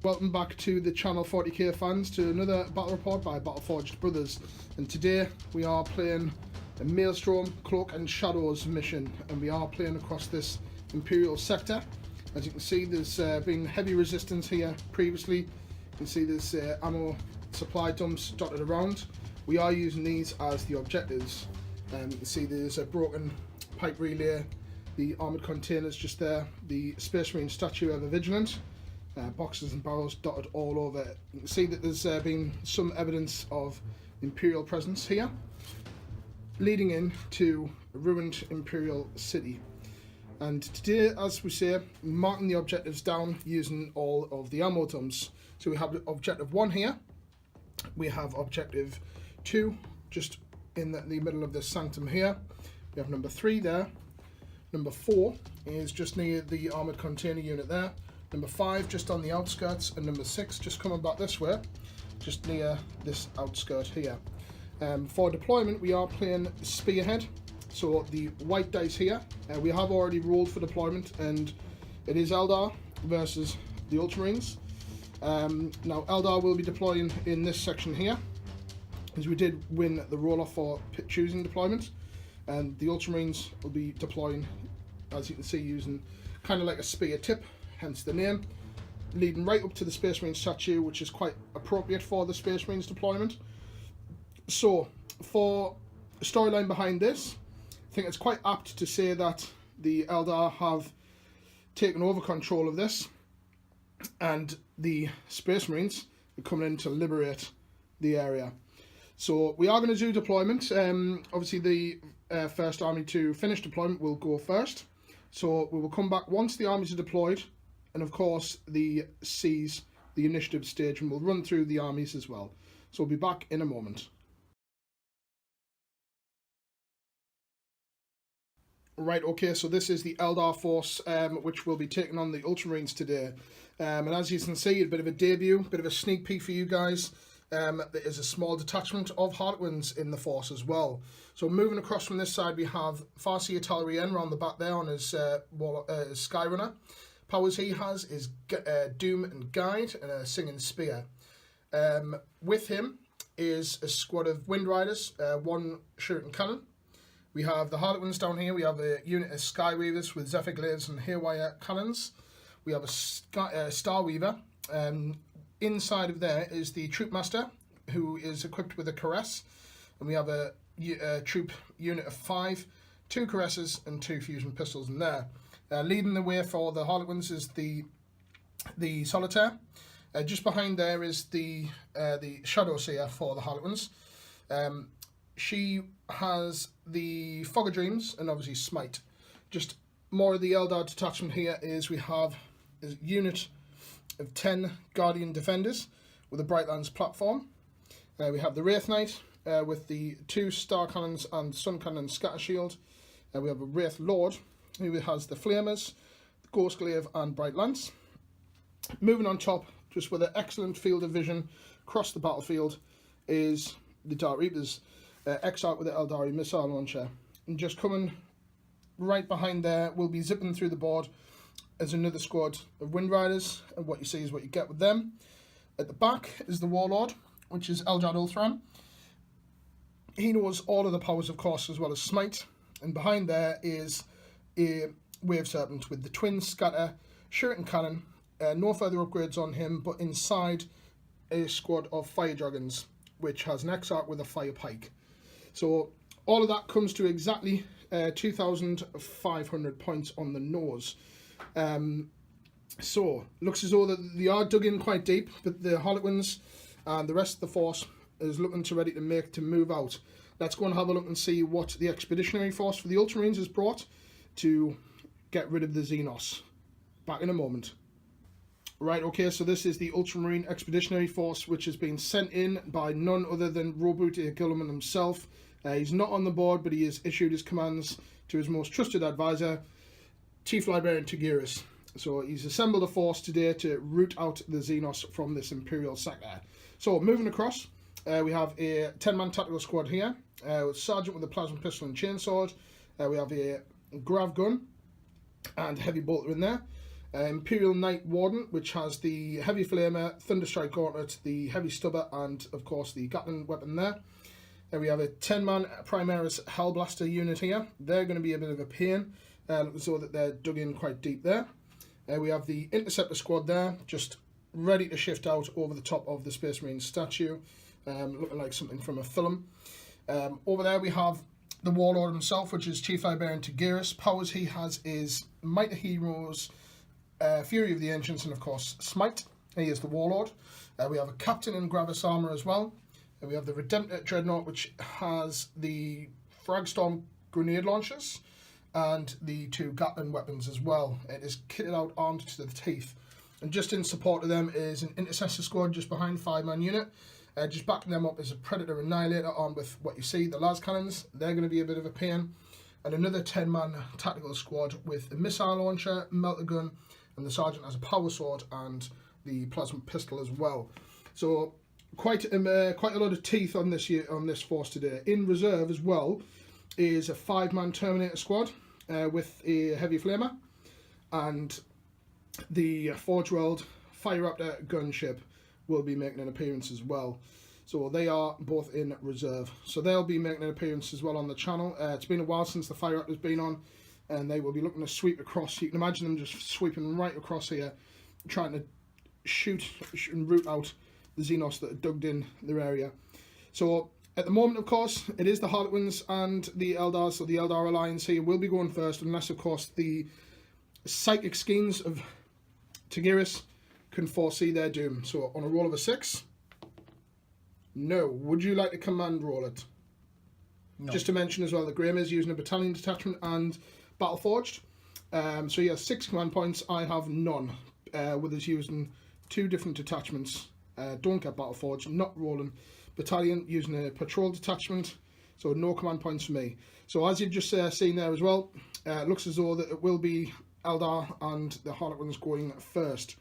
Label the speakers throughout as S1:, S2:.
S1: Welcome back to the channel 40k fans to another battle report by Battleforged Brothers, and today we are playing a Maelstrom, Cloak and Shadows mission, and we are playing across this Imperial sector. As you can see, there's been heavy resistance here previously. You can see there's ammo supply dumps dotted around. We are using these as the objectives. You can see there's a broken pipe relay, the armoured containers just there, the Space Marine statue ever vigilant, boxes and barrels dotted all over. You can see that there's been some evidence of Imperial presence here, leading into a ruined Imperial city. And today, as we say, marking the objectives down using all of the ammo dumps. So we have objective 1 here, we have objective 2 just in the middle of this sanctum here, we have number 3 there, number 4 is just near the armoured container unit there, number 5 just on the outskirts, and number 6 just coming back this way, just near this outskirt here. For deployment we are playing Spearhead, so the white dice here, we have already rolled for deployment, and it is Eldar versus the Ultramarines. Now Eldar will be deploying in this section here, as we did win the roll-off for choosing deployment, and the Ultramarines will be deploying, as you can see, using kind of like a spear tip, hence the name, leading right up to the Space Marine statue, which is quite appropriate for the Space Marines deployment. So for the storyline behind this, I think it's quite apt to say that the Eldar have taken over control of this, and the Space Marines are coming in to liberate the area. So we are going to do deployment. Obviously the first army to finish deployment will go first. So we will come back once the armies are deployed, and of course the C's, the initiative stage, and we'll run through the armies as well. So we'll be back in a moment. Right, okay, so this is the Eldar force, which will be taking on the Ultramarines today. And as you can see, a bit of a debut, a bit of a sneak peek for you guys. There is a small detachment of Harlequins in the force as well. So moving across from this side, we have Farsi Talrien around the back there on his Skyrunner. Powers he has is Doom and Guide and a Singing Spear. With him is a squad of Wind Riders, 1 shuriken cannon. We have the Harlequins down here. We have a unit of Skyweavers with Zephyr Glaives and Haywire cannons. We have a Starweaver. Inside of there is the Troopmaster, who is equipped with a Caress. And we have a troop unit of 5, 2 Caresses and 2 fusion pistols in there. Leading the way for the Harlequins is the Solitaire. Just behind there is the Shadow Seer for the Harlequins. She has the Fog of Dreams and obviously Smite. Just more of the Eldar detachment here is we have a unit of 10 Guardian Defenders with a Brightlands platform. We have the Wraith Knight with the 2 Star Cannons and Sun Cannon Scatter Shield. We have a Wraith Lord who has the Flamers, the Ghost Glaive and Bright Lance. Moving on top, just with an excellent field of vision across the battlefield, is the Dark Reapers. X-Arc with the Eldari missile launcher, and just coming right behind there, we'll be zipping through the board as another squad of Wind Riders, and what you see is what you get with them. At the back is the Warlord, which is Eldar Ulthwe. He knows all of the powers, of course, as well as Smite, and behind there is a Wave Serpent with the Twin Scatter, Shuriken Cannon, no further upgrades on him, but inside a squad of Fire Dragons, which has an X-Arc with a Fire Pike. So all of that comes to exactly 2,500 points on the nose. So looks as though they are dug in quite deep, but the Harlequins and the rest of the force is looking ready to move out. Let's go and have a look and see what the expeditionary force for the Ultramarines has brought to get rid of the Xenos. Back in a moment. Right, okay, so this is the Ultramarine Expeditionary Force, which has been sent in by none other than Roboute Gilliman himself. He's not on the board, but he has issued his commands to his most trusted advisor, Chief Librarian Tigiris. So he's assembled a force today to root out the Xenos from this Imperial sector. So moving across, we have a 10-man tactical squad here, with Sergeant with a plasma pistol and chainsword. We have a Grav gun and heavy bolter in there. Imperial Knight Warden, which has the Heavy Flamer, Thunderstrike Gauntlet, the Heavy Stubber, and of course the Gatling weapon there. We have a 10-man Primaris Hellblaster unit here. They're going to be a bit of a pain, so that they're dug in quite deep there. We have the Interceptor squad there, just ready to shift out over the top of the Space Marine statue, looking like something from a film. Over there we have the Warlord himself, which is Chief Librarian Tigeris. Powers he has is Might of Heroes, Fury of the Ancients, and of course Smite. He is the Warlord. We have a Captain in Gravis armor as well. We have the Redemptor Dreadnought, which has the Fragstorm grenade launchers and the 2 Gatling weapons as well. It is kitted out, armed to the teeth. And just in support of them is an Intercessor squad just behind 5-man unit. Just backing them up is a Predator Annihilator armed with what you see, the las cannons. They're going to be a bit of a pain. And another 10-man tactical squad with a missile launcher, melter gun, and the Sergeant has a power sword and the plasma pistol as well. So quite a lot of teeth on this force today. In reserve as well is a 5-man Terminator squad with a Heavy Flamer, and the Forge World Fire Raptor gunship will be making an appearance as well. So they are both in reserve. So they'll be making an appearance as well on the channel. It's been a while since the Fire Raptor's been on, and they will be looking to sweep across. You can imagine them just sweeping right across here, trying to shoot and root out the Xenos that are dug in their area. So at the moment, of course, it is the Harlequins and the Eldars, so the Eldar Alliance here will be going first, unless, of course, the psychic schemes of Tigeris can foresee their doom. So on a roll of a 6, no. Would you like to command roll it? No. Just to mention as well that Graham is using a battalion detachment and Battle Forged. So he has 6 command points. I have none, with us using 2 different detachments. Don't get Battle Forged, not rolling battalion, using a patrol detachment, so no command points for me. So as you've just seen there as well, it looks as though that it will be Eldar and the Harlequins going first.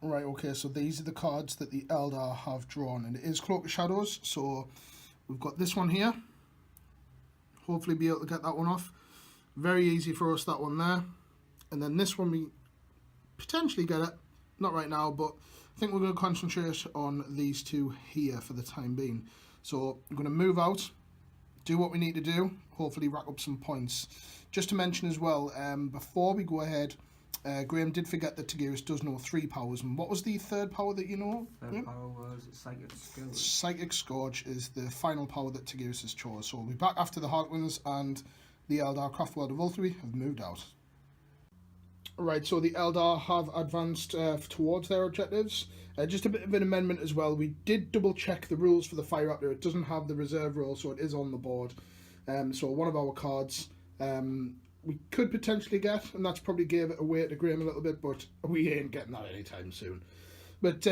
S1: Right, okay, so these are the cards that the Eldar have drawn, and it is Cloak of Shadows, so we've got this one here. Hopefully be able to get that one off. Very easy for us, that one there. And then this one, we potentially get it. Not right now, but I think we're going to concentrate on these 2 here for the time being. So I'm going to move out, do what we need to do, hopefully rack up some points. Just to mention as well, before we go ahead, Graham did forget that Tigeris does know 3 powers. And what was the 3rd power that you know?
S2: Third power was Psychic Scourge.
S1: Psychic Scourge is the final power that Tigeris has chose. So we'll be back after the Harlequins and the Eldar Craftworld of Ulthwe have moved out. Right, so the Eldar have advanced towards their objectives. Just a bit of an amendment as well. We did double check the rules for the Fire Raptor. It doesn't have the reserve rule, so it is on the board. So one of our cards we could potentially get, and that's probably gave it away to Graham a little bit, but we ain't getting that anytime soon. But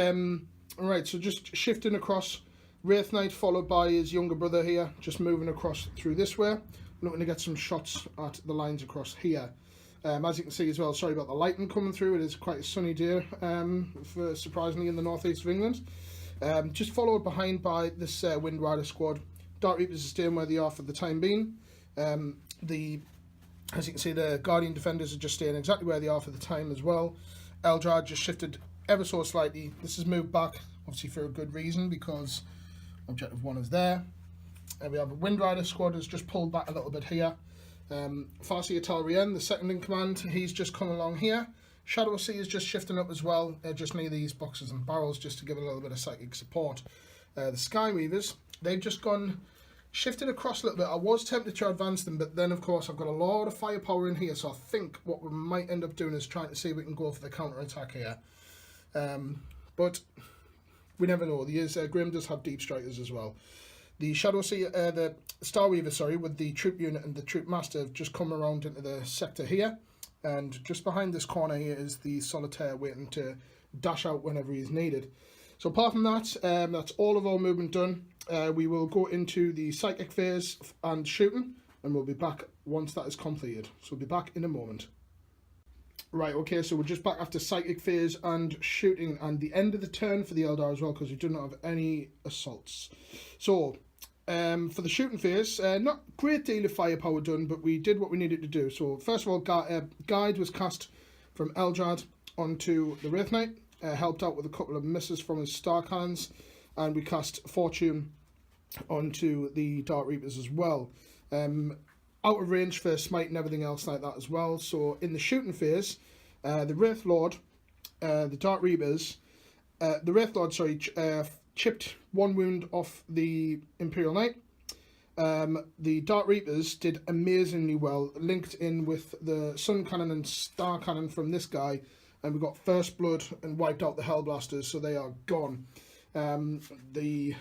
S1: alright, so just shifting across, Wraith Knight followed by his younger brother here, just moving across through this way. Looking to get some shots at the lines across here. As you can see as well, sorry about the lighting coming through, it is quite a sunny day, surprisingly, in the northeast of England. Just followed behind by this Wind Rider squad. Dark Reapers are staying where they are for the time being. As you can see, the Guardian Defenders are just staying exactly where they are for the time as well. Eldar just shifted ever so slightly. This has moved back, obviously for a good reason, because Objective 1 is there. And we have a Wind Rider squad has just pulled back a little bit here. Farsi Atalrien, the second in command, he's just come along here. Shadow Sea is just shifting up as well, just near these boxes and barrels, just to give a little bit of psychic support. The Skyweavers, they've just shifted across a little bit. I was tempted to advance them, but then of course I've got a lot of firepower in here, so I think what we might end up doing is trying to see if we can go for the counter-attack here. But we never know. Grim does have deep strikers as well. The Shadow Sea, the Starweaver, sorry, with the troop unit and the troop master have just come around into the sector here, and just behind this corner here is the Solitaire waiting to dash out whenever he's needed. So apart from that, that's all of our movement done. We will go into the psychic phase and shooting, and we'll be back once that is completed. So we'll be back in a moment. Right, okay, so we're just back after psychic phase and shooting, and the end of the turn for the Eldar as well, because we do not have any assaults. So for the shooting phase, not a great deal of firepower done, but we did what we needed to do. So first of all, Guide was cast from Eldred onto the Wraith Knight, helped out with a couple of misses from his Star Cannons, and we cast Fortune onto the Dark Reapers as well. Out of range for smite and everything else like that as well. So in the shooting phase, the Wraith Lord, the Dark Reapers, the Wraith Lord, sorry, chipped one wound off the Imperial Knight. The Dark Reapers did amazingly well, linked in with the Sun Cannon and Star Cannon from this guy, and we got First Blood and wiped out the Hellblasters, so they are gone. The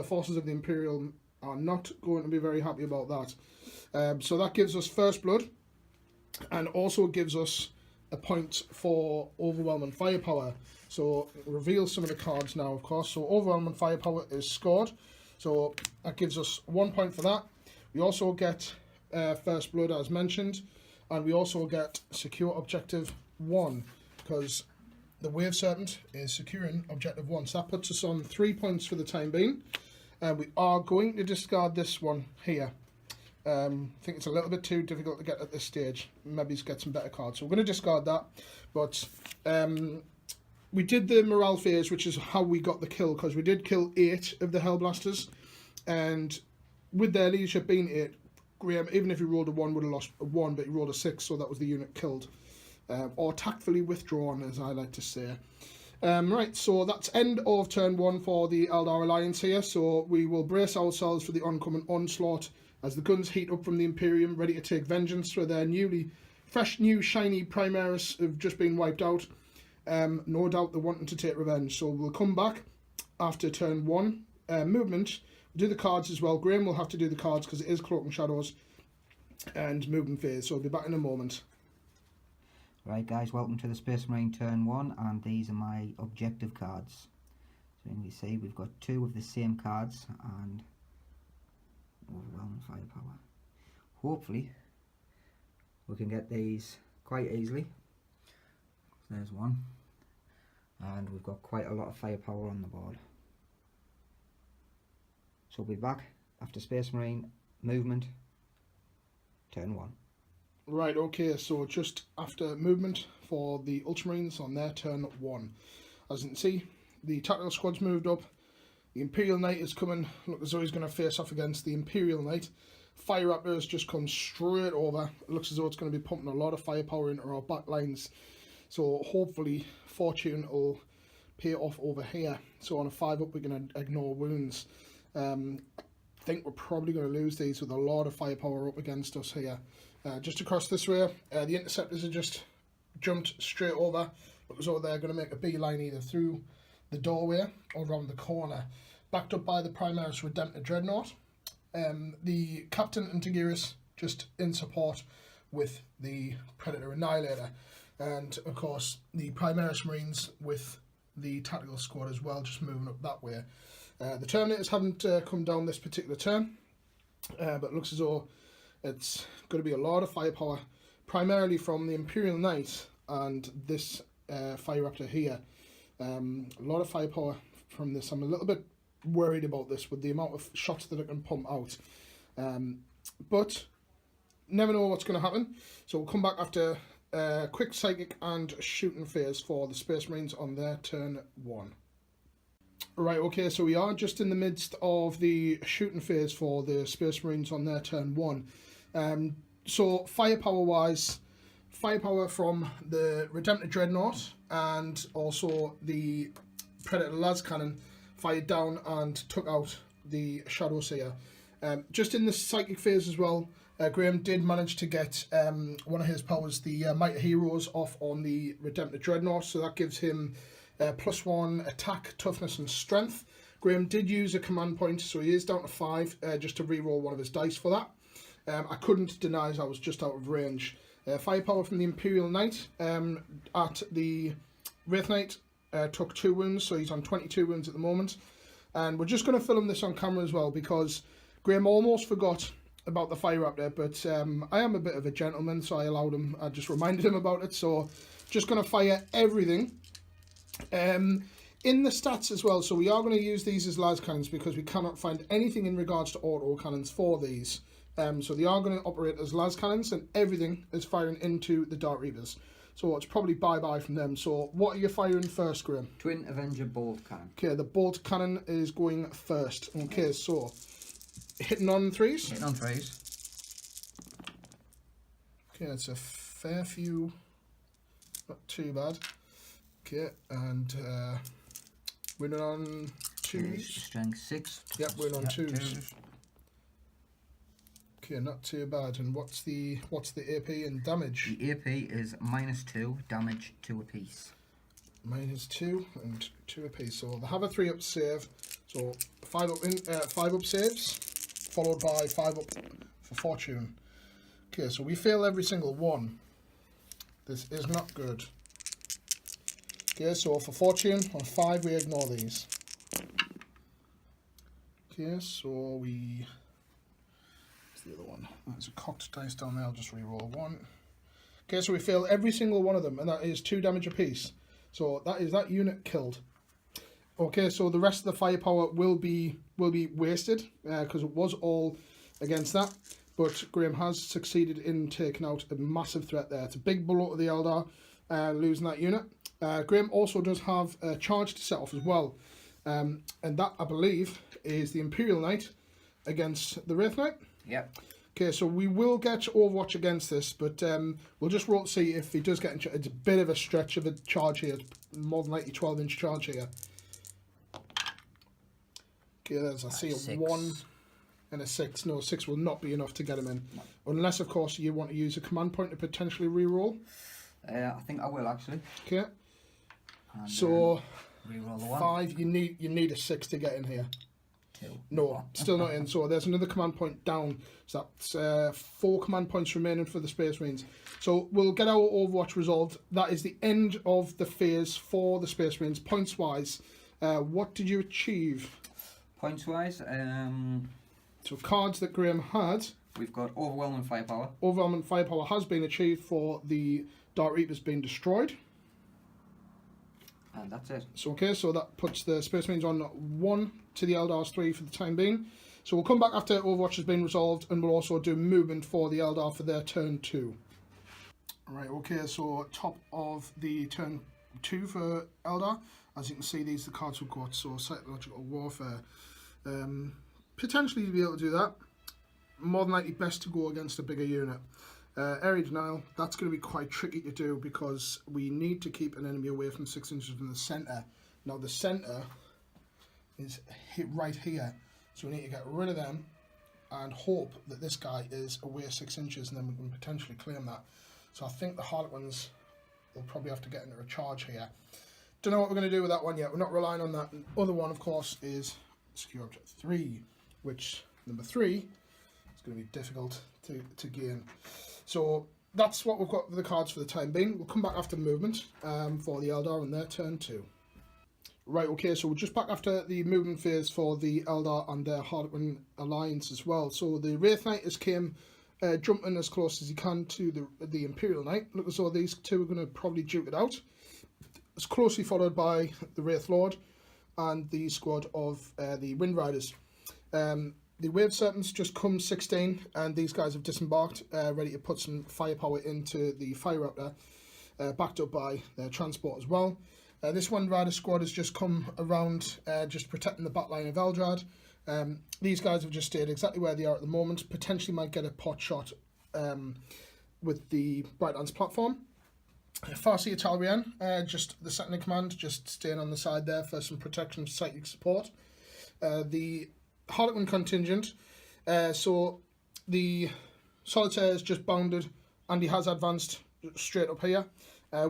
S1: forces of the Imperial are not going to be very happy about that. So that gives us First Blood, and also gives us a point for Overwhelming Firepower. So reveal some of the cards now, of course. So Overwhelming Firepower is scored, so that gives us 1 point for that. We also get First Blood, as mentioned, and we also get Secure Objective 1, because the Wave Serpent is securing Objective 1. So that puts us on 3 points for the time being. We are going to discard this one here. I think it's a little bit too difficult to get at this stage. Maybe get some better cards. So we're going to discard that. But we did the morale phase, which is how we got the kill, because we did kill 8 of the Hellblasters. And with their leadership being 8, Graham, even if he rolled a 1, would have lost a 1, but he rolled a 6, so that was the unit killed. Or tactfully withdrawn, as I like to say. Right, so that's end of turn 1 for the Eldar Alliance here. So we will brace ourselves for the oncoming onslaught as the guns heat up from the Imperium, ready to take vengeance for their fresh, new, shiny Primaris have just been wiped out. No doubt they're wanting to take revenge. So we'll come back after turn 1 movement. We'll do the cards as well. Graham will have to do the cards because it is Cloak and Shadows and movement phase. So we'll be back in a moment.
S2: Right guys, welcome to the Space Marine turn 1, and these are my objective cards. So you can see we've got 2 of the same cards and Overwhelming Firepower. Hopefully we can get these quite easily. There's one, and we've got quite a lot of firepower on the board. So we'll be back after Space Marine movement turn 1.
S1: Right, okay, so just after movement for the Ultramarines on their turn 1. As you can see, the tactical squad's moved up. The Imperial Knight is coming. Look as though he's going to face off against the Imperial Knight. Fire Raptor has just come straight over. It looks as though it's going to be pumping a lot of firepower into our back lines. So hopefully Fortune will pay off over here. So on a 5-up we can ignore wounds. I think we're probably going to lose these with a lot of firepower up against us here. just across this way. The interceptors have just jumped straight over. Looks as though they're going to make a beeline either through the doorway or around the corner. Backed up by the Primaris Redemptor Dreadnought. The Captain and Antigiris just in support with the Predator Annihilator. And of course the Primaris Marines with the Tactical Squad as well, just moving up that way. The Terminators haven't come down this particular turn, but it looks as though it's going to be a lot of firepower, primarily from the Imperial Knight and this Fire Raptor here. A lot of firepower from this. I'm a little bit worried about this with the amount of shots that it can pump out. But never know what's going to happen. So we'll come back after a quick psychic and shooting phase for the Space Marines on their turn 1. Right, okay, so we are just in the midst of the shooting phase for the Space Marines on their turn 1. So firepower-wise, firepower from the Redemptor Dreadnought and also the Predator Las Cannon fired down and took out the Shadow Seer. Just in the psychic phase as well, Graham did manage to get one of his powers, the Mighty Heroes, off on the Redemptor Dreadnought, so that gives him +1 attack, toughness and strength. Graham did use a command point, so he is down to 5, just to reroll one of his dice for that. I couldn't deny as I was just out of range. Firepower from the Imperial Knight at the Wraith Knight took 2 wounds, so he's on 22 wounds at the moment. And we're just going to film this on camera as well, because Graham almost forgot about the Fire Raptor, but I am a bit of a gentleman, so I just reminded him about it. So just going to fire everything. In the stats as well, so we are going to use these as las cannons because we cannot find anything in regards to auto cannons for these. So they are going to operate as las cannons, and everything is firing into the Dark Reapers. So it's probably bye-bye from them. So what are you firing first, Graham?
S2: Twin Avenger Bolt Cannon. Okay,
S1: the Bolt Cannon is going first. Okay, so hitting on 3s?
S2: Hitting on 3s.
S1: Okay, it's a fair few. Not too bad. Okay, and winning on 2s.
S2: Strength 6.
S1: Yep, winning on 2s. Okay, not too bad. And what's the AP and damage?
S2: The AP is -2, damage 2 apiece.
S1: -2 and 2 apiece. So they have a 3-up save. So 5 up saves, followed by 5 up for fortune. Okay, so we fail every single one. This is not good. Okay, so for fortune on 5 we ignore these. Okay, so we. The other one. There's a cocked dice down there. I'll just re-roll 1. Okay, so we fail every single one of them, and that is 2 damage apiece. So that is that unit killed. Okay, so the rest of the firepower will be wasted because it was all against that. But Graham has succeeded in taking out a massive threat there. It's a big blow to the Eldar, losing that unit. Graham also does have a charge to set off as well, and that I believe is the Imperial Knight against the Wraith Knight.
S2: Yep.
S1: Okay, so we will get Overwatch against this, but we'll just roll to see if he does get. It's a bit of a stretch of a charge here. It's more than likely 12-inch charge here. Okay, I see a
S2: 6.
S1: 1 and a 6. No, 6 will not be enough to get him in, unless of course you want to use a command point to potentially re-roll.
S2: I think I will actually.
S1: Okay.
S2: And,
S1: so
S2: re-roll the 1.
S1: 5. You need a 6 to get in here.
S2: 2.
S1: No, still not in. So there's another command point down. So that's 4 command points remaining for the Space Marines. So we'll get our Overwatch resolved. That is the end of the phase for the Space Marines. Points wise, what did you achieve?
S2: Points wise,
S1: so cards that Graham had.
S2: We've got Overwhelming Firepower.
S1: Overwhelming Firepower has been achieved for the Dark Reapers being destroyed.
S2: And that's it.
S1: So okay, so that puts the Space Marines on 1 to the Eldars 3 for the time being. So we'll come back after Overwatch has been resolved, and we'll also do movement for the Eldar for their turn 2. Right, okay, so top of the turn 2 for Eldar. As you can see, these are the cards we've got. So Psychological Warfare. Potentially to be able to do that. More than likely best to go against a bigger unit. Area Denial, that's going to be quite tricky to do because we need to keep an enemy away from 6 inches from the centre. Now the centre is hit right here, so we need to get rid of them and hope that this guy is away 6 inches, and then we can potentially claim that. So I think the Harlequins will probably have to get into a charge here. Don't know what we're going to do with that one yet. We're not relying on that. The other one, of course, is secure object 3, which number 3 is going to be difficult to gain. So that's what we've got for the cards for the time being. We'll come back after movement for the Eldar and their turn 2. Right, okay, so we're just back after the movement phase for the Eldar and their Harlequin alliance as well. So the Wraith Knight has came jumping as close as he can to the Imperial Knight. Look as though these two are going to probably duke it out. It's closely followed by the Wraith Lord and the squad of the Wind Riders. The Wave Serpents just come 16, and these guys have disembarked, ready to put some firepower into the Fire Raptor, backed up by their transport as well. This Wind Rider squad has just come around, just protecting the backline of Eldrad. These guys have just stayed exactly where they are at the moment. Potentially might get a pot shot with the Brightlands platform. Farsi Italrian, just the second in command, just staying on the side there for some protection, psychic support. The Harlequin contingent, so the Solitaire is just bounded, and he has advanced straight up here.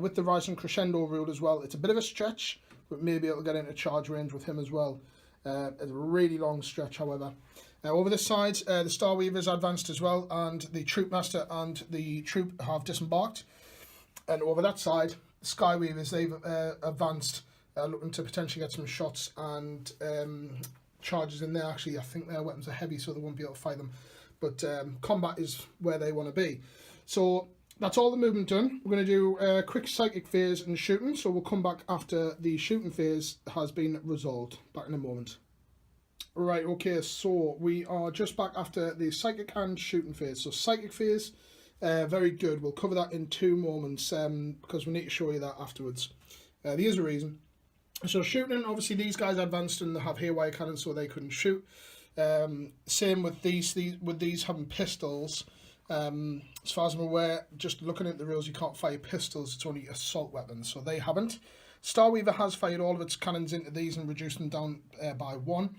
S1: With the Rising Crescendo rule as well, it's a bit of a stretch, but maybe it'll get into charge range with him as well. It's a really long stretch, however. Over this side, the Starweaver's advanced as well, and the Troop Master and the Troop have disembarked. And over that side, the Skyweavers, they've advanced, looking to potentially get some shots and charges in there. Actually, I think their weapons are heavy, so they won't be able to fight them. But combat is where they want to be. So that's all the movement done. We're going to do a quick psychic phase and shooting, so we'll come back after the shooting phase has been resolved. Back in a moment. Right, okay, so we are just back after the psychic and shooting phase. So psychic phase, very good. We'll cover that in 2 moments because we need to show you that afterwards. There's a reason. So shooting, obviously these guys advanced and they have haywire cannons, so they couldn't shoot. Same with these having pistols. As far as I'm aware, just looking at the rules, you can't fire pistols, it's only assault weapons, so they haven't. Starweaver has fired all of its cannons into these and reduced them down by 1.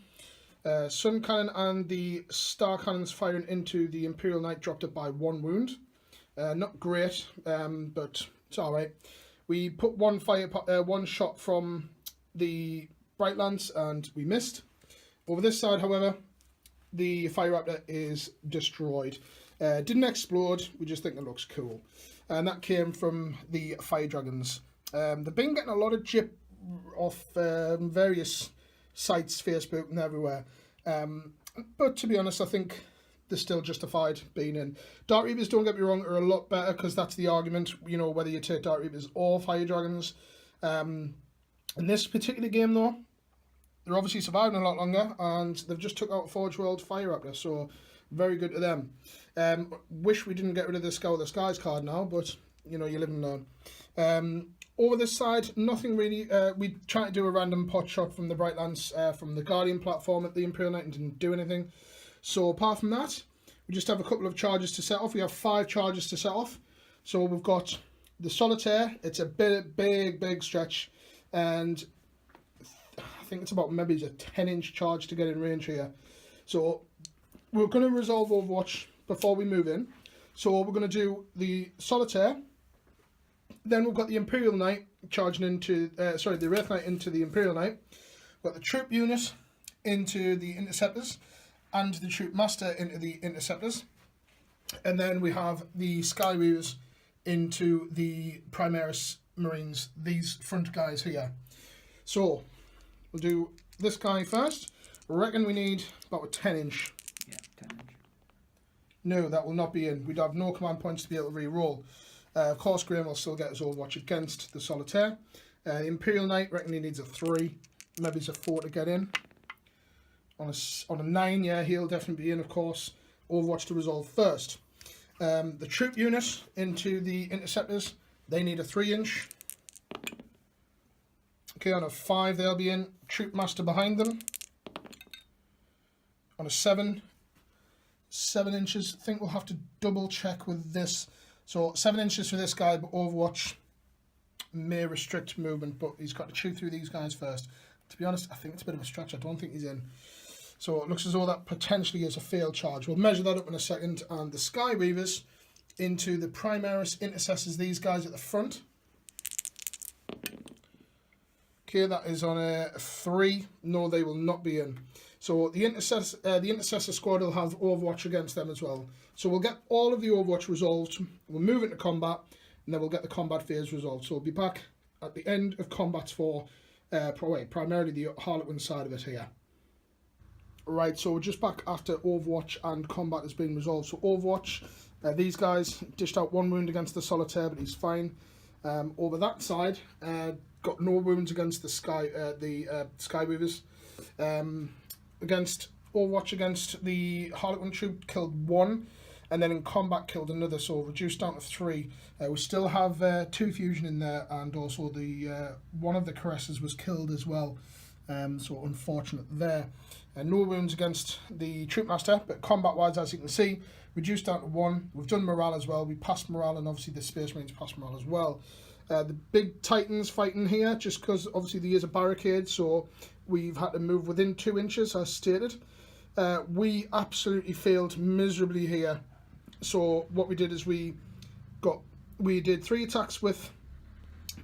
S1: Sun Cannon and the Star Cannons firing into the Imperial Knight dropped it by 1 wound. Not great, but it's alright. We put one shot from the Brightlands and we missed. Over this side, however, the Fire Raptor is destroyed. Didn't explode, we just think it looks cool. And that came from the Fire Dragons. They've been getting a lot of jip off various sites, Facebook and everywhere. But to be honest, I think they're still justified being in. Dark Reapers, don't get me wrong, are a lot better because that's the argument, you know, whether you take Dark Reapers or Fire Dragons. In this particular game, though, they're obviously surviving a lot longer, and they've just took out Forge World Fire Raptor, so very good to them. Wish we didn't get rid of the Scour the Skies card now, but, you know, you live and learn. Over this side, nothing really. We tried to do a random pot shot from the Brightlands, from the Guardian platform at the Imperial Knight and didn't do anything. So apart from that, we just have a couple of charges to set off. We have 5 charges to set off. So we've got the Solitaire. It's a big stretch, and I think it's about maybe a 10-inch charge to get in range here. So we're going to resolve Overwatch before we move in. So we're going to do the Solitaire. Then we've got the Imperial Knight charging into, the Wraith Knight into the Imperial Knight. We've got the Troop Unit into the Interceptors, and the Troop Master into the Interceptors. And then we have the Skyweavers into the Primaris Marines, these front guys here. So, we'll do this guy first. I reckon we need about a 10-inch.
S2: Yeah, 10-inch.
S1: No, that will not be in. We'd have no command points to be able to re-roll. Of course, Graham will still get his Overwatch against the Solitaire. The Imperial Knight, reckon he needs a 3. Maybe it's a 4 to get in. On a 9, yeah, he'll definitely be in, of course. Overwatch to resolve first. The Troop Unit into the Interceptors, they need a 3-inch. Okay, on a 5 they'll be in. Troop Master behind them. On a 7 inches. I think we'll have to double check with this. So 7 inches for this guy, but Overwatch may restrict movement, but he's got to chew through these guys first. To be honest, I think it's a bit of a stretch. I don't think he's in. So it looks as though that potentially is a failed charge. We'll measure that up in a second. And the Skyweavers into the Primaris Intercessors, these guys at the front. Okay, that is on a 3. No, they will not be in. So the Intercessor squad will have Overwatch against them as well. So we'll get all of the Overwatch resolved. We'll move into combat, and then we'll get the combat phase resolved. So we'll be back at the end of combats for primarily the Harlequin side of it here. Right, so we're just back after Overwatch and combat has been resolved. So Overwatch, these guys dished out 1 wound against the Solitaire, but he's fine. Over that side, got no wounds against the Skyweavers. Against Overwatch against the Harlequin troop, killed 1, and then in combat killed another, so reduced down to 3. We still have 2 fusion in there, and also the one of the Caresses was killed as well. So unfortunate there. No wounds against the Troopmaster, but combat-wise, as you can see, reduced down to 1. We've done morale as well. We passed morale, and obviously the Space Marines passed morale as well. The big Titans fighting here, just because obviously there is a barricade, so we've had to move within 2 inches, as stated. We absolutely failed miserably here. So what we did is we did 3 attacks with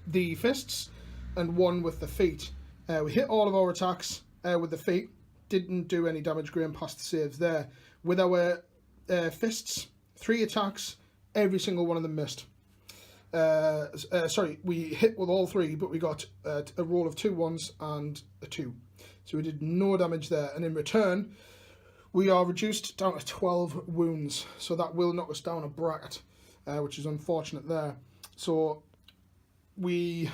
S1: the fists and 1 with the feet. We hit all of our attacks with the feet. Didn't do any damage. Graham passed the saves there. With our fists, 3 attacks, every single one of them missed. Sorry, we hit with all 3, but we got a roll of 2 1s and a 2. So we did no damage there. And in return, we are reduced down to 12 wounds. So that will knock us down a bracket, which is unfortunate there. So we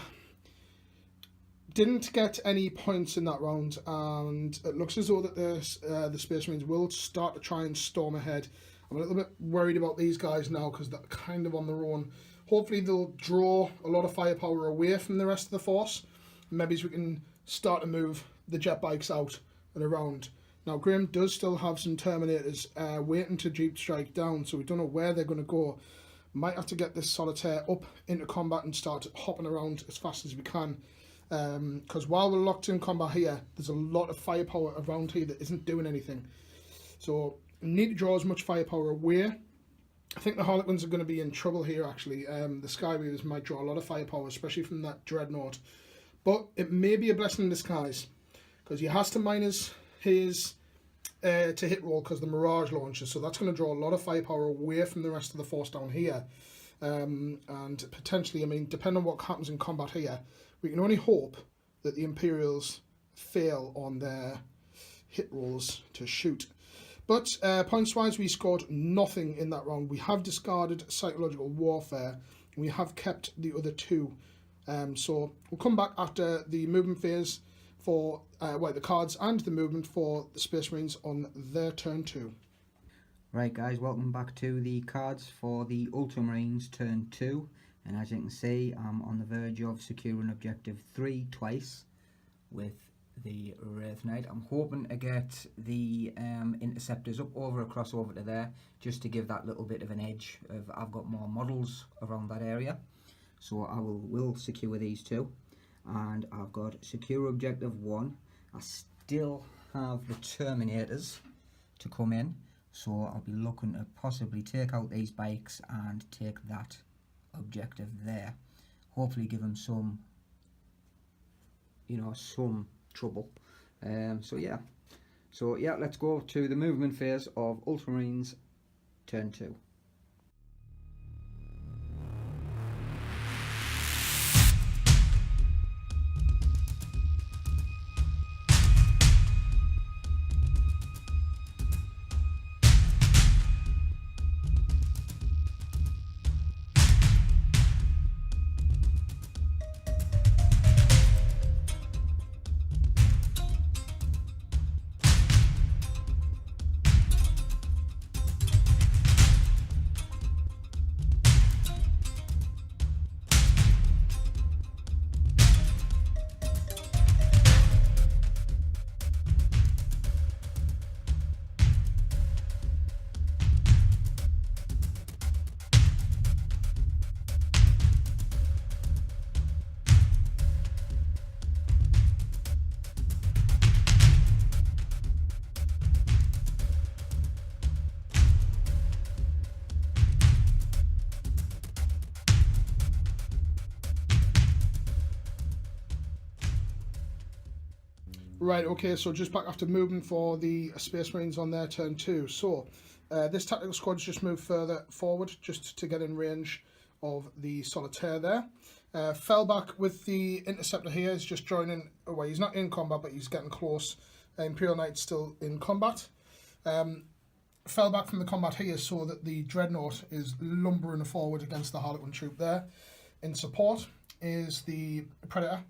S1: didn't get any points in that round, and it looks as though that the Space Marines will start to try and storm ahead. I'm a little bit worried about these guys now because they're kind of on their own. Hopefully they'll draw a lot of firepower away from the rest of the force. Maybe we can start to move the jet bikes out and around. Now Graham does still have some Terminators waiting to Jeep strike down, so we don't know where they're going to go. Might have to get this Solitaire up into combat and start hopping around as fast as we can. Because while we're locked in combat here, there's a lot of firepower around here that isn't doing anything. So we need to draw as much firepower away. I think the Harlequins are going to be in trouble here actually. The Skyweavers might draw a lot of firepower, especially from that Dreadnought. But it may be a blessing in disguise, because he has to minus his to hit roll because the Mirage launches. So that's going to draw a lot of firepower away from the rest of the force down here. And potentially, I mean, depending on what happens in combat here, we can only hope that the Imperials fail on their hit rolls to shoot. But points-wise, we scored nothing in that round. We have discarded Psychological Warfare. We have kept the other 2. So we'll come back after the movement phase for the cards and the movement for the Space Marines on their turn 2.
S2: Right guys, welcome back to the cards for the Ultramarines turn 2. And as you can see, I'm on the verge of securing objective 3 twice with the Wraith Knight. I'm hoping to get the Interceptors up across over to there, just to give that little bit of an edge. I've got more models around that area, so I will secure these 2. And I've got secure objective 1. I still have the Terminators to come in, so I'll be looking to possibly take out these bikes and take that objective there. Hopefully give them some, some trouble. So yeah, let's go to the movement phase of Ultramarines turn 2.
S1: Right, okay, so just back after moving for the Space Marines on their turn 2. So, this tactical squad's just moved further forward just to get in range of the Solitaire there. Fell back with the Interceptor here. He's just joining, well, he's not in combat, but he's getting close. Imperial Knight's still in combat. Fell back from the combat here so that the Dreadnought is lumbering forward against the Harlequin troop there. In support is the Predator.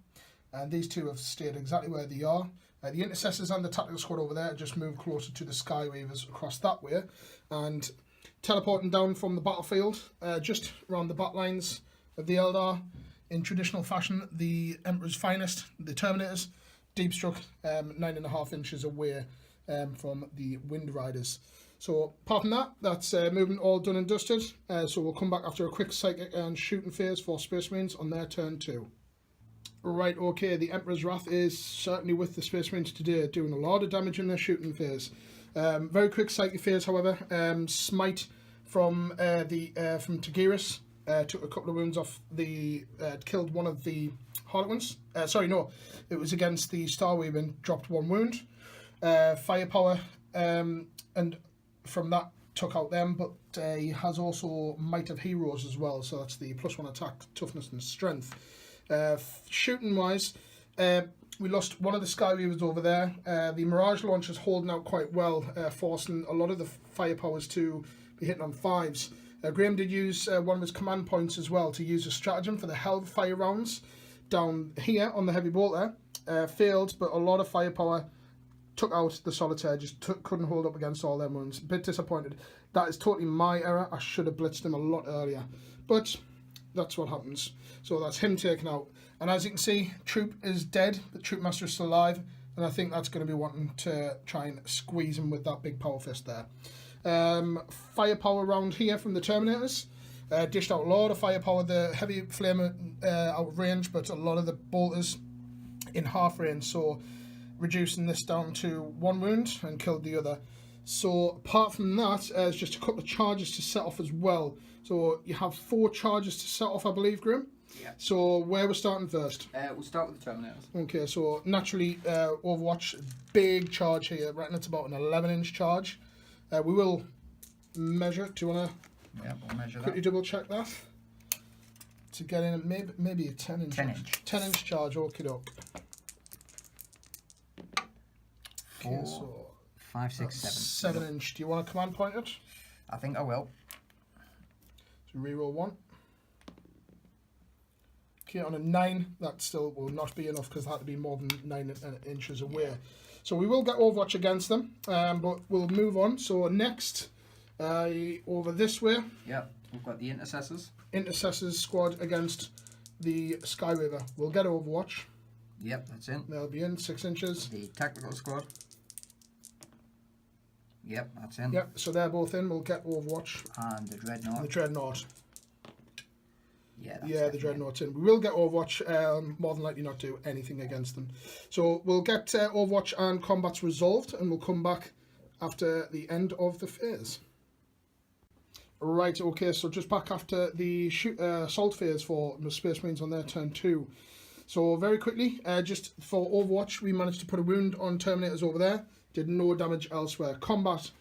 S1: And these two have stayed exactly where they are. The Intercessors and the Tactical Squad over there just moved closer to the Skyweavers across that way. And teleporting down from the battlefield, just around the back lines of the Eldar, in traditional fashion, the Emperor's finest, the Terminators, deep struck 9.5 inches away from the Wind Riders. So apart from that, that's movement all done and dusted. So we'll come back after a quick psychic and shooting phase for Space Marines on their turn 2. Right, okay, the Emperor's Wrath is certainly with the Space Marines today, doing a lot of damage in their shooting phase. Very quick psychic phase, however. Smite from Tagiris took a couple of wounds off the, killed one of the Harlequins. Sorry, no, it was against the Starweaver and dropped 1 wound. Firepower, and from that took out them, but he has also Might of Heroes as well, so that's the +1 attack, toughness and strength. Shooting wise, we lost one of the Skyweavers over there. The Mirage launcher's holding out quite well, forcing a lot of the firepowers to be hitting on 5s. Graham did use one of his command points as well to use a stratagem for the Hellfire rounds down here on the heavy bolter. Failed, but a lot of firepower took out the Solitaire, just couldn't hold up against all their wounds. A bit disappointed. That is totally my error. I should have blitzed him a lot earlier, but that's what happens. So that's him taken out. And as you can see, Troop is dead, but Troop Master is still alive. And I think that's going to be wanting to try and squeeze him with that big power fist there. Firepower round here from the Terminators. Dished out a lot of firepower. The heavy flamer out of range, but a lot of the bolters in half range. So reducing this down to 1 wound and killed the other. So apart from that, there's just a couple of charges to set off as well. So you have 4 charges to set off, I believe, Graham?
S2: Yeah.
S1: So where we're starting first?
S2: We'll start with the Terminators.
S1: Okay, so naturally, Overwatch, big charge here. Right, it's about an 11-inch charge. We will measure. Do you want to
S2: we'll measure
S1: quickly double check that? To get in, maybe a 10-inch. 10-inch charge, okie doke.
S2: 4,
S1: Okay, so
S2: 5, 6, 7.
S1: 7-inch. Do you want to command point it?
S2: I think I will.
S1: So reroll 1. Okay, on a 9, that still will not be enough because that had to be more than 9 inches away. Yeah. So we will get Overwatch against them, but we'll move on. So next, over this way.
S2: Yep, we've got the Intercessors.
S1: Intercessors squad against the Skyweaver. We'll get Overwatch.
S2: Yep, that's in.
S1: They'll be in 6 inches.
S2: The Tactical Squad. Yep, that's in.
S1: Yep, so they're both in. We'll get Overwatch.
S2: And the Dreadnought.
S1: The Dreadnought.
S2: Yeah,
S1: the Dreadnought's in. We will get Overwatch, more than likely not do anything against them. So we'll get Overwatch and combats resolved, and we'll come back after the end of the phase. Right, okay, so just back after the assault phase for the Space Marines on their turn 2. So very quickly, just for Overwatch, we managed to put a wound on Terminators over there. Did no damage elsewhere. Combat,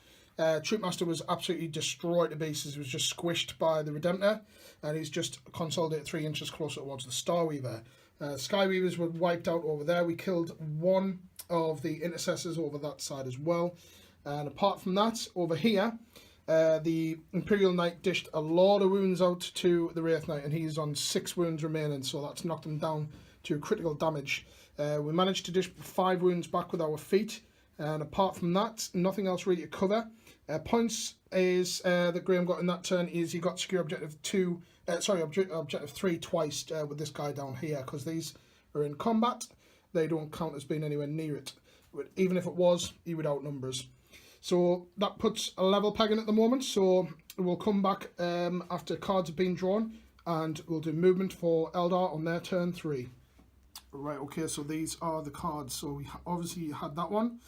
S1: Troop Master was absolutely destroyed to pieces. He was just squished by the Redemptor, and he's just consolidated 3 inches closer towards the Starweaver. Skyweavers were wiped out over there. We killed 1 of the Intercessors over that side as well. And apart from that, over here, the Imperial Knight dished a lot of wounds out to the Wraith Knight, and he's on 6 wounds remaining, so that's knocked him down to critical damage. We managed to dish 5 wounds back with our feet, and apart from that, nothing else really to cover. Points is that Graham got in that turn is he got secure objective 3 twice with this guy down here, because these are in combat. They don't count as being anywhere near it. But even if it was, he would outnumber us. So that puts a level pegging at the moment. So we'll come back after cards have been drawn, and we'll do movement for Eldar on their turn 3. Right, okay, so these are the cards. So we obviously had that one.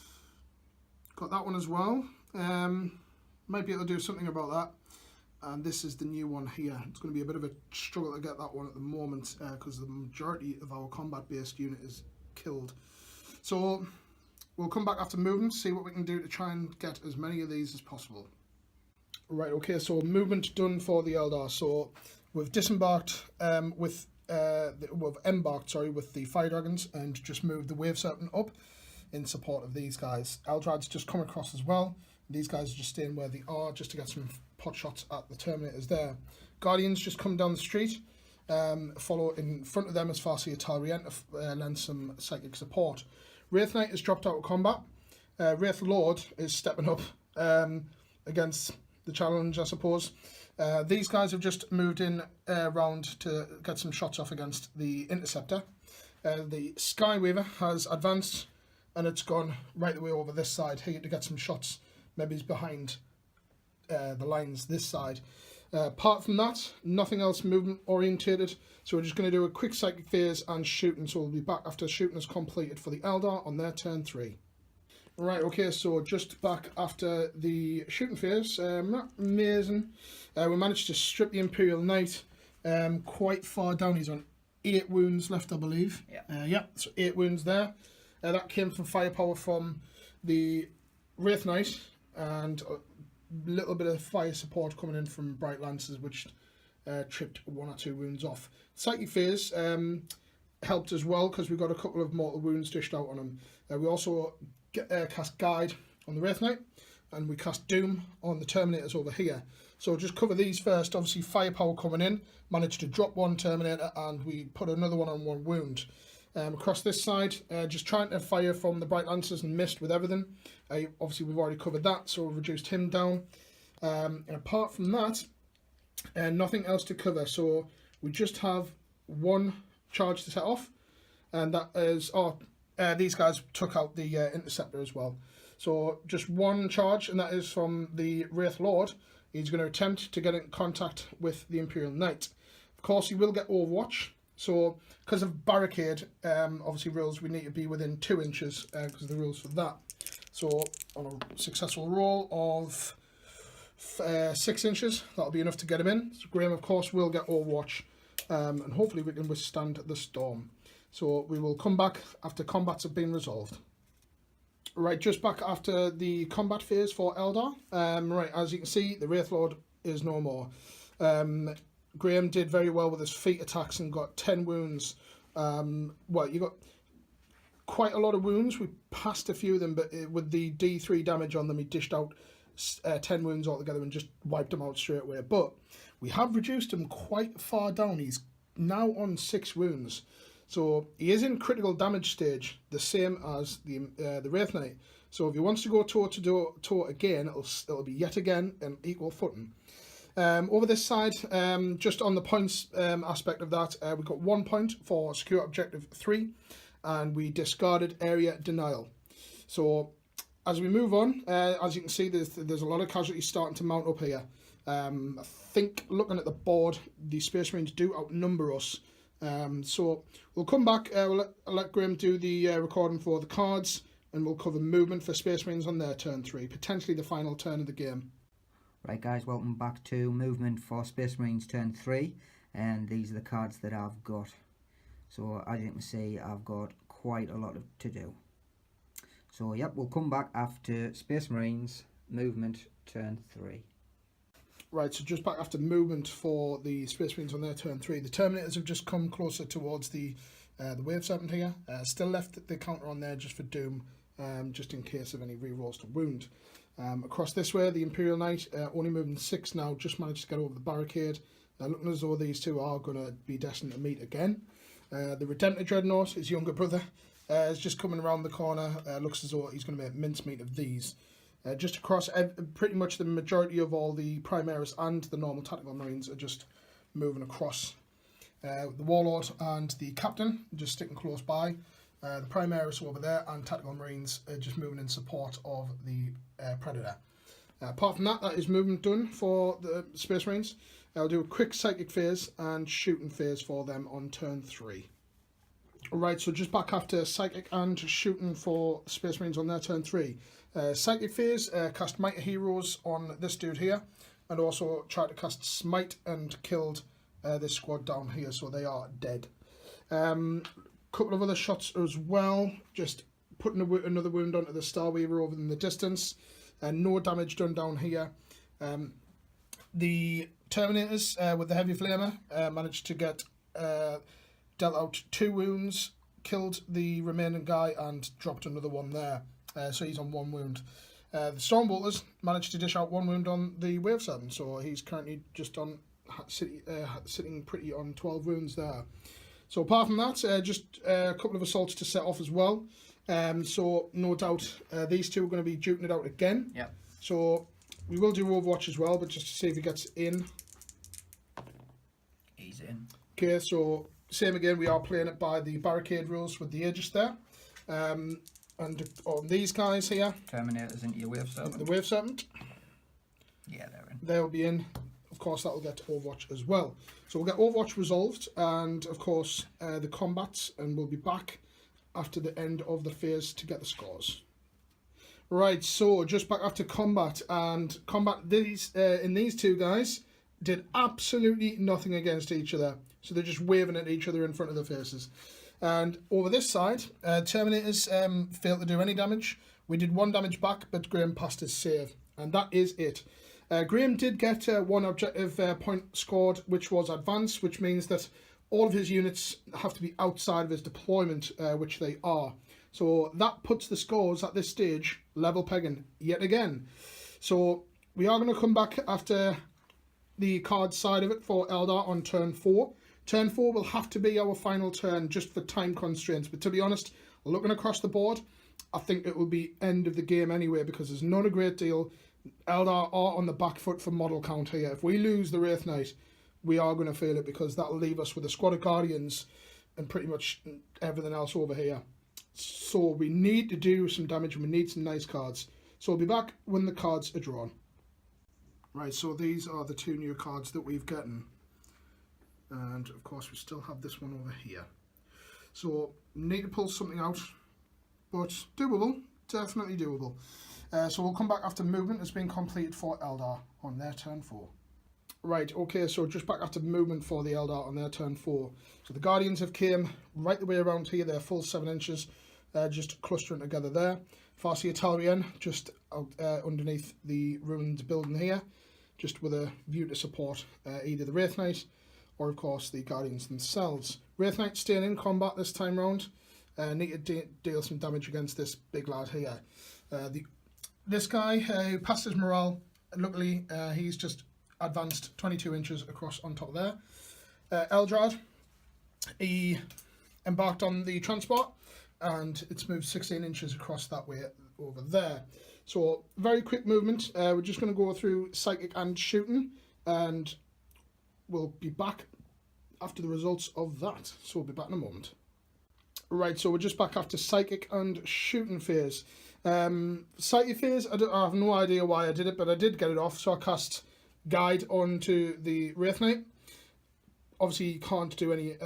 S1: Got that one as well. Might be able to do something about that. And this is the new one here. It's going to be a bit of a struggle to get that one at the moment because the majority of our combat-based unit is killed. So we'll come back after movement, see what we can do to try and get as many of these as possible. Right, okay, so movement done for the Eldar. So we've disembarked we've embarked, sorry, with the fire dragons and just moved the wave serpent up in support of these guys. Eldrads just come across as well. These guys are just staying where they are just to get some pot shots at the Terminators there. Guardians just come down the street, follow in front of them as Farseer Talrien to lend some psychic support. Wraith Knight has dropped out of combat. Wraith Lord is stepping up against the challenge, I suppose. These guys have just moved in round to get some shots off against the Interceptor. The Skyweaver has advanced and it's gone right the way over this side here to get some shots. Maybe he's behind the lines this side. Apart from that, nothing else movement orientated. So we're just going to do a quick psychic phase and shooting. So we'll be back after shooting is completed for the Eldar on their turn 3. Right, okay, so just back after the shooting phase. Not amazing. We managed to strip the Imperial Knight quite far down. He's on 8 wounds left, I believe. Yeah, so 8 wounds there. That came from firepower from the Wraith Knight and a little bit of fire support coming in from Bright Lancers, which tripped 1 or 2 wounds off. Psychic phase helped as well because we got a couple of mortal wounds dished out on him. We also cast Guide on the Wraith Knight and we cast Doom on the Terminators over here. So just cover these first. Obviously firepower coming in, managed to drop 1 Terminator and we put another one on 1 wound. Across this side, just trying to fire from the Bright Lancers and missed with everything. Obviously we've already covered that, so we've reduced him down. And apart from that, nothing else to cover. So we just have 1 charge to set off, and that is, these guys took out the Interceptor as well. So just 1 charge, and that is from the Wraith Lord. He's going to attempt to get in contact with the Imperial Knight. Of course, he will get Overwatch. So, because of Barricade, obviously rules, we need to be within 2 inches because of the rules for that. So, on a successful roll of 6 inches, that'll be enough to get him in. So, Graham, of course, will get Overwatch, and hopefully we can withstand the storm. So, we will come back after combats have been resolved. Right, just back after the combat phase for Eldar. Right, as you can see, the Wraith Lord is no more. Graham did very well with his feet attacks and got 10 wounds. Well, you got quite a lot of wounds. We passed a few of them, but with the D3 damage on them, he dished out 10 wounds altogether and just wiped them out straight away. But we have reduced him quite far down. He's now on 6 wounds. So he is in critical damage stage, the same as the Wraith Knight. So if he wants to go toe again, it'll be yet again an equal footing. Over this side, just on the points aspect of that, we got 1 point for secure objective 3, and we discarded area denial. So as we move on, as you can see, there's a lot of casualties starting to mount up here. I think looking at the board, the Space Marines do outnumber us. So we'll come back. We'll let Graham do the recording for the cards, and we'll cover movement for Space Marines on their turn 3, potentially the final turn of the game.
S2: Right guys, welcome back to movement for Space Marines turn 3, and these are the cards that I've got. So as you can see, I've got quite a lot to do. So yep, we'll come back after Space Marines movement turn 3.
S1: Right, so just back after movement for the Space Marines on their turn 3. The Terminators have just come closer towards the Wave Serpent here. Still left the counter on there just for Doom, just in case of any rerolls to wound. Across this way, the Imperial Knight, only moving 6 now, just managed to get over the barricade. Looking as though these two are going to be destined to meet again. The Redemptor Dreadnought, his younger brother, is just coming around the corner. Looks as though he's going to make mincemeat of these. Just across, pretty much the majority of all the Primaris and the normal Tactical Marines are just moving across. The Warlord and the Captain just sticking close by. The Primaris over there and Tactical Marines are just moving in support of the Predator. Apart from that, that is movement done for the Space Marines. I'll do a quick Psychic phase and shooting phase for them on turn 3. Right, so just back after Psychic and shooting for Space Marines on their turn 3. Psychic phase, cast Might of Heroes on this dude here, and also tried to cast Smite and killed this squad down here, so they are dead. Couple of other shots as well, just putting another wound onto the Star Weaver over in the distance. No damage done down here. The Terminators with the Heavy Flamer managed to get dealt out 2 wounds, killed the remaining guy and dropped another one there. So he's on 1 wound. The Stormbolters managed to dish out 1 wound on the Wave 7, so he's currently just on sitting pretty on 12 wounds there. So apart from that, just a couple of assaults to set off as well. So no doubt these two are going to be duking it out again.
S2: Yep.
S1: So we will do Overwatch as well, but just to see if he gets in.
S2: He's in.
S1: Okay, so same again, we are playing it by the barricade rules with the Aegis there. And on these guys here,
S2: Terminators into your Wave Serpent.
S1: the Wave Serpent.
S2: Yeah, they're in.
S1: They'll be in. Of course, that will get Overwatch as well. So we'll get Overwatch resolved, and of course the combats, and we'll be back after the end of the phase to get the scores. Right, so just back after combat, and these in these two guys did absolutely nothing against each other. So they're just waving at each other in front of their faces. And over this side, Terminators failed to do any damage. We did 1 damage back, but Graham passed his save, and that is it. Graham did get 1 objective point scored, which was advance, which means that all of his units have to be outside of his deployment, which they are. So that puts the scores at this stage level pegging yet again. So we are going to come back after the card side of it for Eldar on turn 4. Turn 4 will have to be our final turn just for time constraints. But to be honest, looking across the board, I think it will be end of the game anyway, because there's not a great deal. Eldar are on the back foot for model count here. If we lose the Wraith Knight, we are going to feel it, because that'll leave us with a squad of Guardians and pretty much everything else over here. So we need to do some damage, and we need some nice cards. So we'll be back when the cards are drawn. Right, so these are the 2 new cards that we've gotten. And of course we still have this one over here. So need to pull something out, but doable, definitely doable. So we'll come back after movement has been completed for Eldar on their turn 4. Right, okay, so just back after movement for the Eldar on their turn 4. So the Guardians have came right the way around here, they're full 7 inches, just clustering together there. Farsi Italian just out, underneath the ruined building here, just with a view to support either the Wraith Knight or of course the Guardians themselves. Wraith Knight staying in combat this time round. Need to deal some damage against this big lad here. This guy who passed his morale, luckily he's just advanced 22 inches across on top there. Eldrad, he embarked on the transport and it's moved 16 inches across that way over there. So very quick movement. We're just going to go through psychic and shooting, and we'll be back after the results of that. So we'll be back in a moment. Right, so we're just back after psychic and shooting phase. Psychic phase, I have no idea why I did it, but I did get it off. So I cast Guide onto the Wraith Knight. Obviously you can't do any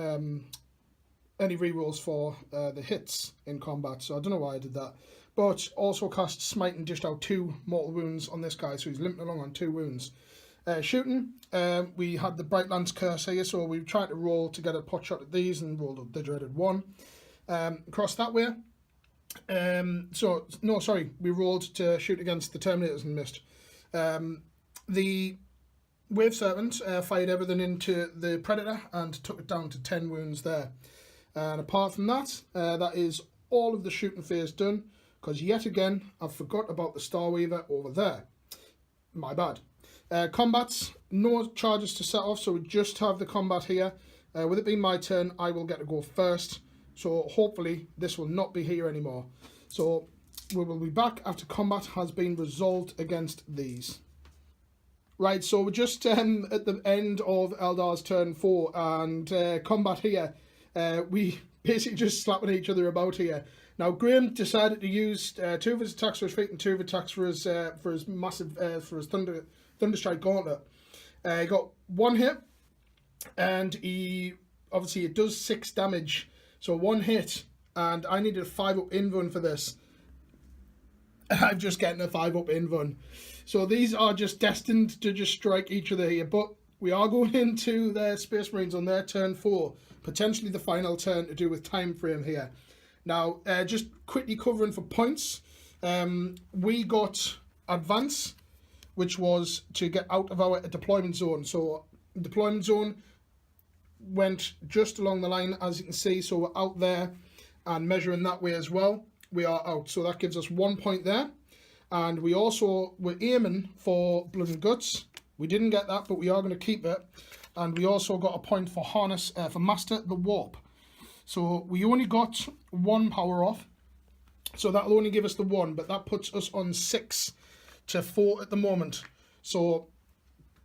S1: rerolls for the hits in combat, so I don't know why I did that. But also cast Smite and dished out 2 mortal wounds on this guy, so he's limping along on 2 wounds. Shooting, we had the Bright Lance Curse here, so we tried to roll to get a pot shot at these and rolled the dreaded 1. Across that way. We rolled to shoot against the Terminators and missed. The Wave Serpent fired everything into the Predator and took it down to 10 wounds there. And apart from that, that is all of the shooting phase done, because yet again, I've forgot about the Star Weaver over there. My bad. Combats, no charges to set off, so we just have the combat here. With it being my turn, I will get to go first. So hopefully this will not be here anymore. So we will be back after combat has been resolved against these. Right, so we're just at the end of Eldar's turn 4 and combat here. We basically just slapping each other about here. Now Graham decided to use 2 of his attacks for his feet and 2 of his attacks for his massive Thunderstrike Gauntlet. He got 1 hit, and he obviously it does 6 damage. So 1 hit, and I needed a 5-up invuln for this. I'm just getting a 5-up invuln. So these are just destined to just strike each other here. But we are going into the Space Marines on their turn 4. Potentially the final turn to do with time frame here. Now, just quickly covering for points, we got advance, which was to get out of our deployment zone. So deployment zone went just along the line, as you can see, so we're out there and measuring that way as well. We are out, so that gives us 1 point there. And we also were aiming for blood and guts. We didn't get that, but we are going to keep it. And we also got a point for harness, for master the warp. So we only got 1 power off, so that'll only give us the 1, but that puts us on 6 to 4 at the moment. So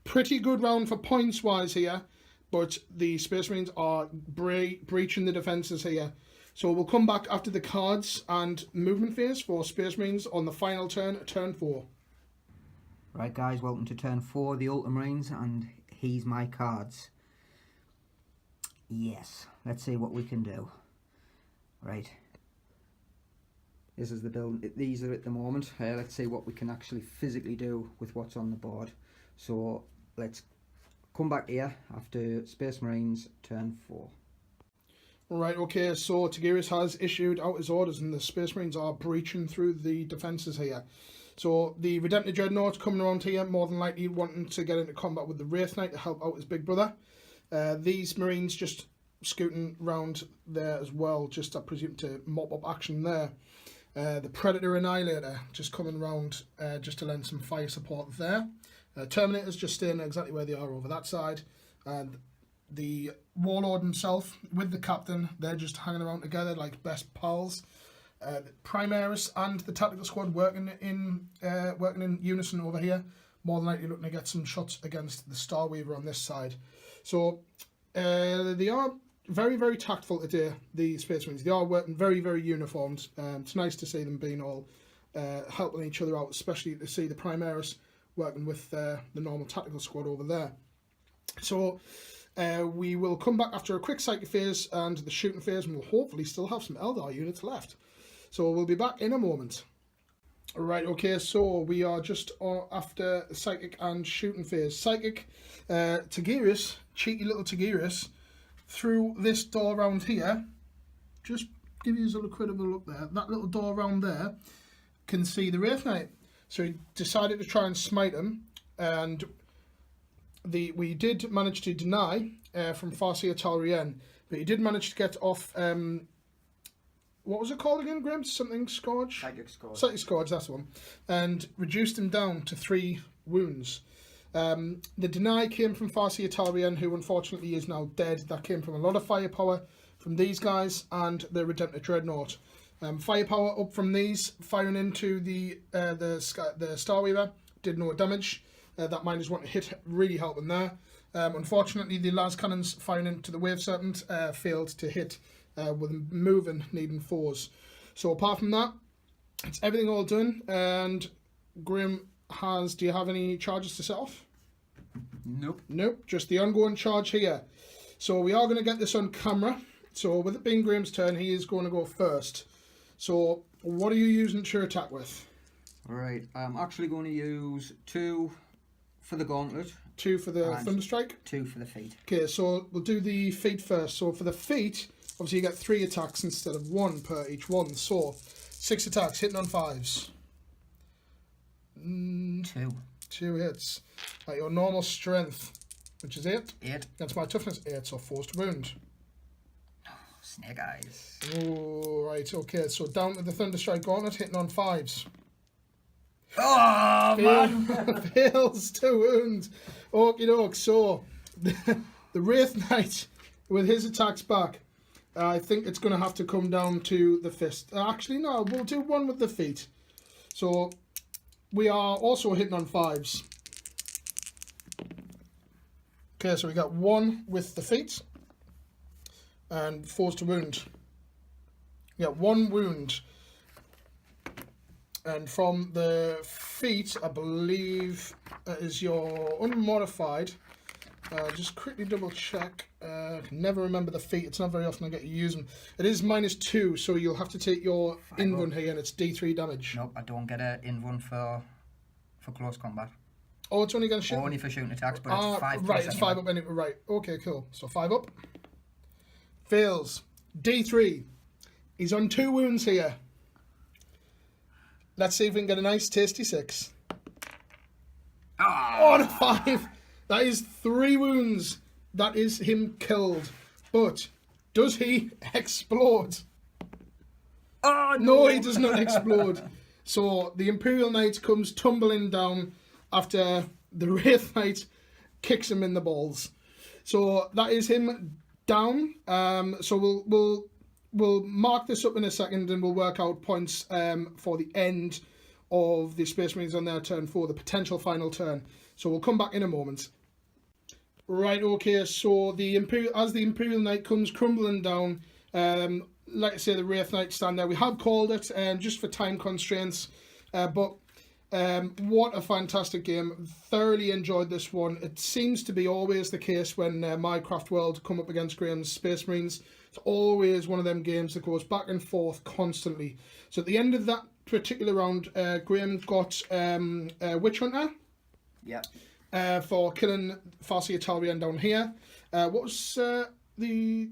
S1: pretty good round for points wise here, but the Space Marines are breaching the defences here. So we'll come back after the cards and movement phase for Space Marines on the final turn, turn 4.
S2: Right guys, welcome to turn 4 of the Ultramarines, and here's my cards. Yes, let's see what we can do. Right. This is the build. These are at the moment. Let's see what we can actually physically do with what's on the board. So let's come back here after Space Marines turn 4.
S1: Right, okay, so Tigurius has issued out his orders and the Space Marines are breaching through the defences here. So the Redemptive Dreadnought coming around here, more than likely wanting to get into combat with the Wraith Knight to help out his big brother. These Marines just scooting round there as well, just I presume to mop up action there. The Predator Annihilator just coming around just to lend some fire support there. Terminators just staying exactly where they are over that side. And the Warlord himself with the Captain, they're just hanging around together like best pals. Primaris and the Tactical Squad working in unison over here. More than likely looking to get some shots against the Starweaver on this side. So they are very, very tactful today, the Space Marines. They are working very, very uniformed. It's nice to see them being all helping each other out, especially to see the Primaris working with the normal Tactical Squad over there. So we will come back after a quick psychic phase and the shooting phase, and we'll hopefully still have some Eldar units left. So we'll be back in a moment. Right, okay, so we are just after the psychic and shooting phase. Psychic, Tigurius, cheeky little Tigurius, through this door around here, just give you a little critical look there, that little door around there can see the Wraith Knight. So he decided to try and smite him, and we did manage to deny from Farsia Talrien, but he did manage to get off, what was it called again, Graham? Something Scourge?
S2: Psychic Scourge.
S1: Psychic Scourge, that's the one. And reduced him down to 3 wounds. The deny came from Farsia Talrien, who unfortunately is now dead. That came from a lot of firepower from these guys and the Redemptive Dreadnought. Firepower up from these, firing into the Starweaver, did no damage. That minus one hit really helping there. Unfortunately, the las cannons firing into the Wave Serpent failed to hit with them moving, needing 4s. So apart from that, it's everything all done. And Graham do you have any charges to set off?
S2: Nope.
S1: Nope, just the ongoing charge here. So we are going to get this on camera. So with it being Graham's turn, he is going to go first. So what are you using to attack with?
S2: Alright, I'm actually going to use 2 for the gauntlet.
S1: 2 for the Thunderstrike?
S2: 2 for the feet.
S1: Okay, so we'll do the feet first. So for the feet, obviously you get 3 attacks instead of 1 per each one. So 6 attacks, hitting on 5s.
S2: 2.
S1: 2 hits. At your normal strength, which is 8.
S2: 8.
S1: That's my toughness 8, so forced wound.
S2: Snake eyes.
S1: Oh, right, okay, so down to the Thunderstrike Gauntlet, hitting on 5s.
S2: Oh, man!
S1: Fails 2 wounds. Okie doke, so the Wraith Knight with his attacks back, I think it's going to have to come down to the fist. Actually, no, we'll do 1 with the feet. So we are also hitting on 5s. Okay, so we got 1 with the feet and forced to wound. Yeah, 1 wound. And from the feet, I believe is your unmodified. Just quickly double check. I can never remember the feet. It's not very often I get to use them. It is -2, so you'll have to take your in-run here, and it's D3 damage.
S2: Nope, I don't get an in-run for close combat.
S1: Oh, it's only against shooting?
S2: Only for shooting attacks, but it's 5 plus
S1: right, it's
S2: anyway.
S1: 5 up anyway. Right, okay, cool. So 5 up. Fails. D3. He's on 2 wounds here. Let's see if we can get a nice tasty 6. On a 5. That is 3 wounds. That is him killed. But does he explode?
S2: Oh,
S1: No, he does not explode. So the Imperial Knight comes tumbling down after the Wraith Knight kicks him in the balls. So that is him down. So we'll mark this up in a second, and we'll work out points for the end of the Space Marines on their turn 4, the potential final turn. So we'll come back in a moment. Right, okay, so as the Imperial Knight comes crumbling down, like I say, the Wraith Knight stand there. We have called it just for time constraints, but what a fantastic game. Thoroughly enjoyed this one. It seems to be always the case when my Craftworld come up against Graham's Space Marines. It's always one of them games that goes back and forth constantly. So at the end of that particular round, Graham got Witch Hunter.
S2: Yep.
S1: For killing Farseer Talrian down here. What was the...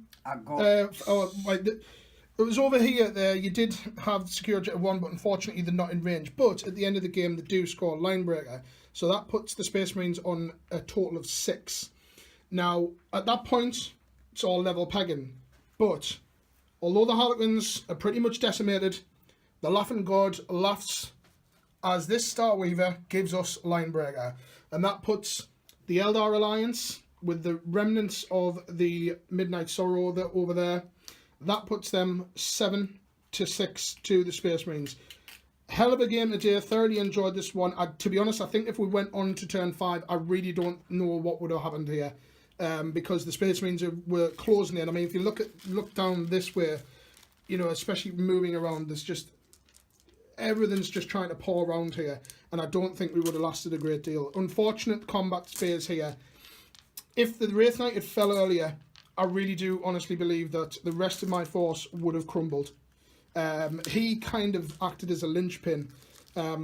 S1: It was over here. You did have security at 1, but unfortunately they're not in range. But at the end of the game, they do score Linebreaker. So that puts the Space Marines on a total of 6. Now, at that point, it's all level pegging. But, although the Harlequins are pretty much decimated, the Laughing God laughs as this Star Weaver gives us Linebreaker. And that puts the Eldar Alliance, with the remnants of the Midnight Sorrow over there, that puts them 7-6 to the Space Marines. Hell of a game today. Thoroughly enjoyed this one. To be honest, I think if we went on to turn 5, I really don't know what would have happened here, because the Space Marines were closing in. I mean, if you look down this way, you know, especially moving around, there's just everything's just trying to pour around here, and I don't think we would have lasted a great deal. Unfortunate combat phase here. If the Wraith Knight had fell earlier, I really do honestly believe that the rest of my force would have crumbled. He kind of acted as a linchpin. I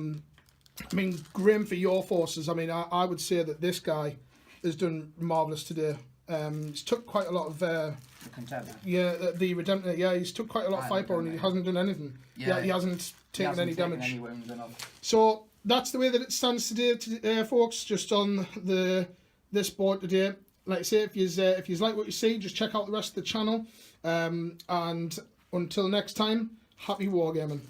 S1: mean, Graham, for your forces, I mean, I would say that this guy has done marvellous today. He's took quite a lot of... the Redemptor. Yeah, he's took quite a lot of firepower, and he hasn't done anything. Yeah, he hasn't taken any damage.
S2: Any wounds enough.
S1: So that's the way that it stands today, folks. Just on this board today. Like I say, if you like what you see, just check out the rest of the channel. And until next time, happy wargaming.